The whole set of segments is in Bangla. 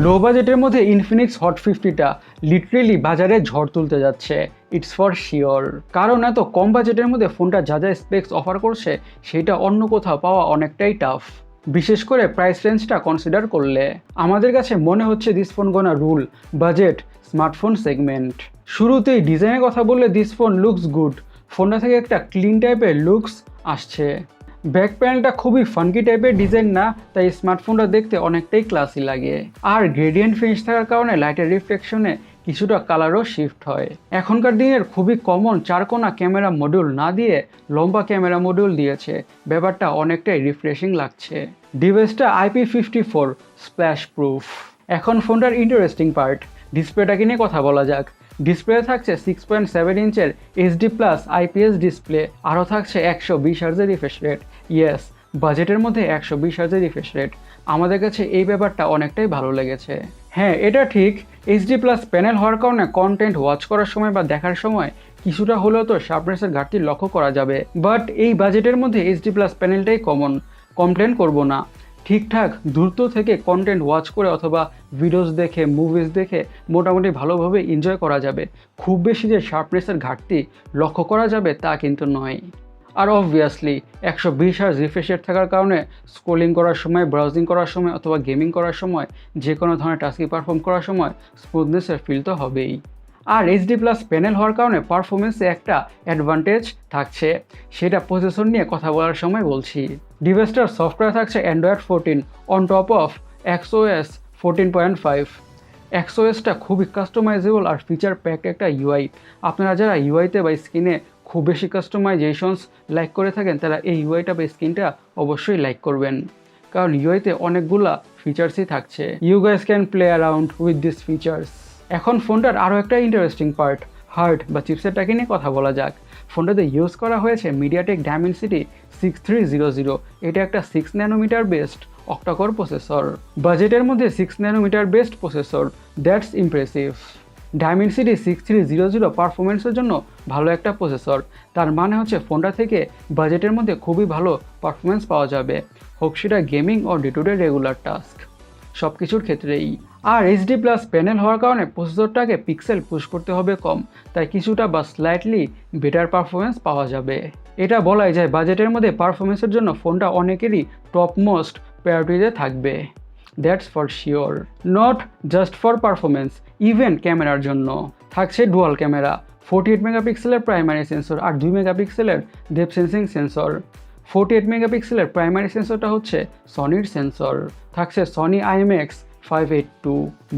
লো বাজেটের মধ্যে ইনফিনিক্স হট 50টা লিটারেলি বাজারে ঝড় তুলতে যাচ্ছে, ইটস ফর শিওর। কারণ এত কম বাজেটের মধ্যে ফোনটা যা যা স্পেক্স অফার করছে সেটা অন্য কোথাও পাওয়া অনেকটাই টাফ, বিশেষ করে প্রাইস রেঞ্জটা কনসিডার করলে। আমাদের কাছে মনে হচ্ছে this phone gonna rule budget smartphone segment. শুরুতেই ডিজাইনের কথা বললে দিস ফোন লুকস গুড। ফোনটা থেকে একটা ক্লিন টাইপের লুকস আসছে। ব্যাক প্যানেলটা খুবই ফানকি টাইপের ডিজাইন না, তাই স্মার্টফোনটা দেখতে অনেকটাই ক্লাসি লাগে। আর গ্রেডিয়েন্ট ফিনিশ থাকার কারণে লাইটের রিফ্লেকশনে কিছুটা কালারও শিফট হয়। এখনকার দিনের খুবই কমন চারকোনা ক্যামেরা মডিউল না দিয়ে লম্বা ক্যামেরা মডিউল দিয়েছে, ব্যাপারটা অনেকটাই রিফ্রেশিং লাগছে। ডিভাইসটা IP54 স্প্ল্যাশ প্রুফ। এখন ফোনটার ইন্টারেস্টিং পার্ট, ডিসপ্লেটাকে নিয়ে কথা বলা যাক। ডিসপ্লে থাকছে 6.7 ইঞ্চের HD+ IPS ডিসপ্লে, আরও থাকছে 120 হার্জের রিফ্রেশ রেট। ইয়েস, বাজেটের মধ্যে 120 হার্জের রিফ্রেশ রেট, আমাদের কাছে এই ব্যাপারটা অনেকটাই ভালো লেগেছে। হ্যাঁ, এটা ঠিক, HD+ প্যানেল হওয়ার কারণে কন্টেন্ট ওয়াচ করার সময় বা দেখার সময় কিছুটা হলেও তো শার্পনেসের ঘাটতি লক্ষ্য করা যাবে। বাট এই বাজেটের মধ্যে HD+ প্যানেলটাই কমন, কমপ্লেন করব না। ঠিকঠাক দ্রুত থেকে কন্টেন্ট ওয়াচ করে অথবা ভিডিওস দেখে মুভিজ দেখে মোটামুটি ভালোভাবে এনজয় করা যাবে। খুব বেশি যে শার্পনেসের ঘাটতি লক্ষ্য করা যাবে তা কিন্তু নয়। আর অবভিয়াসলি 120 হার্জ রিফ্রেশ রেট থাকার কারণে স্ক্রোলিং করার সময়, ব্রাউজিং করার সময় অথবা গেমিং করার সময়, যে কোনো ধরনের টাস্কই পারফর্ম করার সময় স্মুথনেসের ফিল তো হবেই। আর HD+ প্যানেল হওয়ার কারণে পারফরমেন্সে একটা অ্যাডভান্টেজ থাকছে, সেটা প্রসেসর নিয়ে কথা বলার সময় বলছি। ডিভাইসটার সফটওয়্যার থাকছে Android 14 on top of XOS 14.5। XOSটা খুবই কাস্টমাইজেবল আর ফিচার প্যাকড একটা UI। আপনারা যারা ইউআইতে বা স্ক্রিনে খুব বেশি কাস্টমাইজেশনস লাইক করে থাকেন তারা এই ইউআইটা বা স্ক্রিনটা অবশ্যই লাইক করবেন, কারণ ইউআইতে অনেকগুলা ফিচার্সই থাকছে। You guys can play around with this features. এখন ফোনটার আরও একটা ইন্টারেস্টিং পার্ট, হার্ড বা চিপসেটটাকে নিয়ে কথা বলা যাক। ফোনটাতে ইউজ করা হয়েছে মিডিয়াটেক ডায়মেনসিটি 6300। এটা একটা 6 ন্যানোমিটার বেসড অক্টাকোর প্রসেসর। বাজেটের মধ্যে 6 nanometre based processor, that's impressive. Dimensity 6300 পারফরমেন্সের জন্য ভালো একটা প্রসেসর, তার মানে হচ্ছে ফোনটা থেকে বাজেটের মধ্যে খুবই ভালো পারফরমেন্স পাওয়া যাবে, হোক সেটা গেমিং ও day to day regular task, সব কিছুর ক্ষেত্রেই। আর HD+ প্যানেল হওয়ার কারণে প্রসেসরটাকে পিক্সেল পুশ করতে হবে কম, তাই কিছুটা বা স্লাইটলি বেটার পারফরমেন্স পাওয়া যাবে। এটা বলাই যায় বাজেটের মধ্যে পারফরমেন্সের জন্য ফোনটা অনেকেরই টপ মোস্ট প্রায়োরিটিতে থাকবে, that's for sure. Not just for performance, even ক্যামেরার জন্য থাকছে ডুয়াল ক্যামেরা, 48 মেগাপিক্সেলের প্রাইমারি সেন্সর আর 2 মেগাপিক্সেলের ডেপথ সেন্সিং সেন্সর। 48 মেগাপিক্সেলের প্রাইমারি সেন্সরটা হচ্ছে সনির সেন্সর, থাকছে সনি IMX582।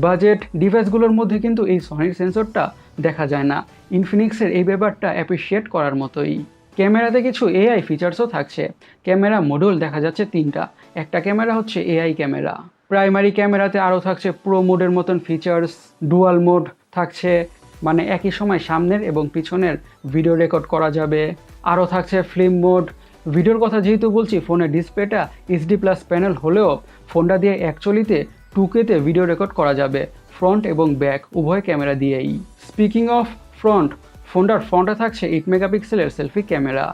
বাজেট ডিভাইসগুলোর মধ্যে কিন্তু এই সনির সেন্সরটা দেখা যায় না, ইনফিনিক্সের এই ব্যাপারটা অ্যাপ্রিসিয়েট করার মতোই। ক্যামেরাতে কিছু AI ফিচার্সও থাকছে। ক্যামেরা মডিউল দেখা যাচ্ছে 3টা, একটা ক্যামেরা হচ্ছে AI ক্যামেরা। প্রাইমারি ক্যামেরাতে আরও থাকছে প্রো মোডের মতন ফিচার্স, ডুয়াল মোড থাকছে, মানে একই সময় সামনের এবং পিছনের ভিডিও রেকর্ড করা যাবে। আরও থাকছে ফিল্ম মোড। ভিডিওর কথা যেহেতু বলছি, ফোনের ডিসপ্লেটা HD+ প্যানেল হলেও ফোনটা দিয়ে অ্যাকচুয়ালিতে 2Kতে ভিডিও রেকর্ড করা যাবে, ফ্রন্ট এবং ব্যাক উভয় ক্যামেরা দিয়েই। স্পিকিং অফ ফ্রন্ট, ফোনটার ফ্রন্টে থাকছে 8 মেগাপিক্সেলের সেলফি ক্যামেরা।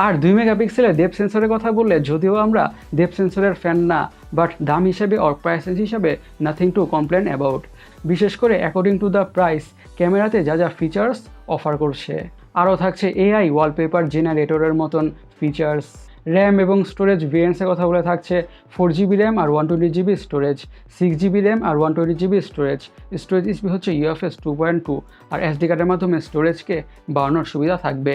আর 2 মেগাপিক্সেলের ডেপথ সেন্সরের কথা বললে, যদিও আমরা ডেপথ সেন্সরের ফ্যান না, বাট দাম হিসেবে অর প্রাইস হিসাবে নাথিং টু কমপ্লেন অ্যাবাউট। বিশেষ করে অ্যাকর্ডিং টু দ্য প্রাইস ক্যামেরাতে যা যা ফিচার্স অফার করছে। আরও থাকছে AI ওয়ালপেপার জেনারেটরের মতন ফিচার্স। র্যাম এবং স্টোরেজ ভেরিয়েন্টসের কথা বলে থাকছে 4GB র্যাম আর 128GB স্টোরেজ, 6GB র্যাম আর 128GB স্টোরেজ। স্টোরেজ স্পিড হচ্ছে UFS 2.2 আর SD কার্ডের মাধ্যমে স্টোরেজকে বাড়ানোর সুবিধা থাকবে।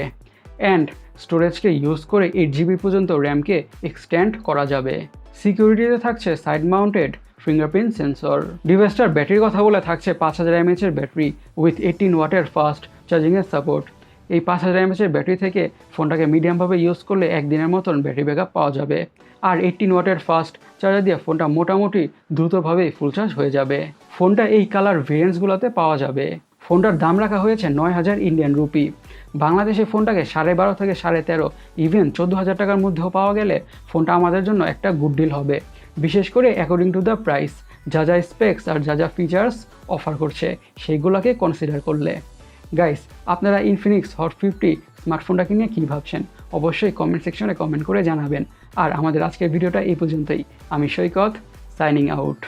অ্যান্ড স্টোরেজকে ইউজ করে 8GB পর্যন্ত র্যামকে এক্সটেন্ড করা যাবে। সিকিউরিটিতে থাকছে সাইড মাউন্টেড ফিঙ্গারপ্রিন্ট সেন্সর। ডিভাইসটার ব্যাটারির কথা বলে থাকছে 5000 mAh ব্যাটারি উইথ 18 ওয়াটের ফাস্ট চার্জিংয়ের সাপোর্ট। এই 5000 mAh ব্যাটারি থেকে ফোনটাকে মিডিয়ামভাবে ইউজ করলে একদিনের মতন ব্যাটারি ব্যাকআপ পাওয়া যাবে। আর 18 ওয়াটের ফাস্ট চার্জার দিয়ে ফোনটা মোটামুটি দ্রুতভাবেই ফুল চার্জ হয়ে যাবে। ফোনটা এই কালার ভেরিয়েন্টসগুলোতে পাওয়া যাবে। ফোনটার দাম রাখা হয়েছে 9000 ইন্ডিয়ান রুপি। বাংলাদেশে ফোনটাকে 12.5 থেকে 13.5 ইভেন 14,000 টাকার মধ্যেও পাওয়া গেলে ফোনটা আমাদের জন্য একটা গুড ডিল হবে, বিশেষ করে অ্যাকর্ডিং টু দ্য প্রাইস, যা যা স্পেক্স আর যা যা ফিচার্স অফার করছে সেইগুলোকে কনসিডার করলে। গাইস, আপনারা ইনফিনিক্স হট 50 স্মার্টফোনটাকে নিয়ে কী ভাবছেন অবশ্যই কমেন্ট সেকশনে কমেন্ট করে জানাবেন। আর আমাদের আজকের ভিডিওটা এই পর্যন্তই। আমি সৈকত, সাইনিং আউট।